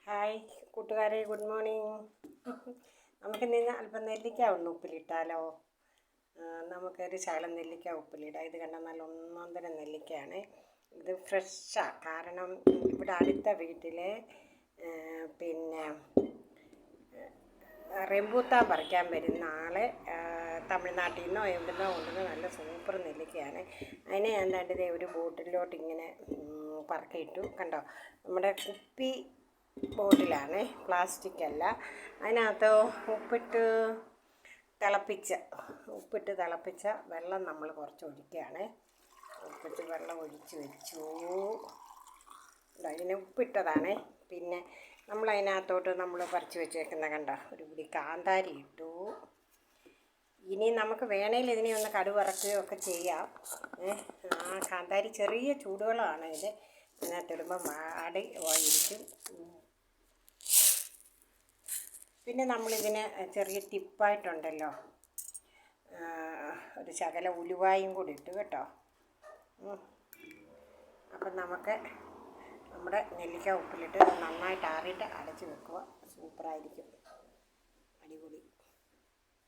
Hi കൂട്ടുകാരെ, good morning. നമുക്കിന്ന് അല്പം നെല്ലിക്ക ഒന്ന് ഉപ്പിലിട്ടാലോ? നമുക്കൊരു ശകലം നെല്ലിക്ക ഉപ്പിലിടാം. ഇത് കണ്ടാൽ നല്ല ഒന്നാന്തരം നെല്ലിക്കയാണ്. ഇത് ഫ്രഷാണ്. കാരണം ഇവിടെ അടുത്ത വീട്ടിലെ പിന്നെ റംബൂട്ടാൻ പറിക്കാൻ വരുന്ന ആൾ തമിഴ്നാട്ടിൽ നിന്നോ എവിടുന്നോ കൊണ്ടുവന്ന് നല്ല സൂപ്പർ നെല്ലിക്കയാണ്. അതിനെ ഞാൻ കണ്ടത് ഒരു ബോട്ടിലോട്ട് ഇങ്ങനെ പറക്കിയിട്ടു. കണ്ടോ, നമ്മുടെ കുപ്പി ബോട്ടിലാണ്, പ്ലാസ്റ്റിക് അല്ല. അതിനകത്ത് ഉപ്പിട്ട് തിളപ്പിച്ച വെള്ളം നമ്മൾ കുറച്ച് ഒഴിക്കുകയാണ്. ഉപ്പിട്ട് വെള്ളം ഒഴിച്ച് വെച്ചു. ഇതിന് ഉപ്പിട്ടതാണ്. പിന്നെ നമ്മളതിനകത്തോട്ട് നമ്മൾ പറിച്ച് വെച്ചേക്കുന്ന കണ്ടോ ഒരു പിടി കാന്താരി ഇട്ടു. ഇനി നമുക്ക് വേണമെങ്കിൽ ഇതിനെ ഒന്ന് കടുവറക്കുകയോ ഒക്കെ ചെയ്യാം. കാന്താരി ചെറിയ ചൂടുവെള്ളമാണ് ഇത്. അതിനകത്തിടുമ്പോൾ വാടി പോയിരിക്കും. പിന്നെ നമ്മളിതിന് ചെറിയ ടിപ്പായിട്ടുണ്ടല്ലോ, ഒരു ശകലം ഉലുവായും കൂടി ഇട്ടു കേട്ടോ. അപ്പം നമുക്ക് നമ്മുടെ നെല്ലിക്ക ഉപ്പിലിട്ട് നന്നായിട്ട് ആറിയിട്ട് അടച്ച് വെക്കുക. സൂപ്പറായിരിക്കും, അടിപൊളി.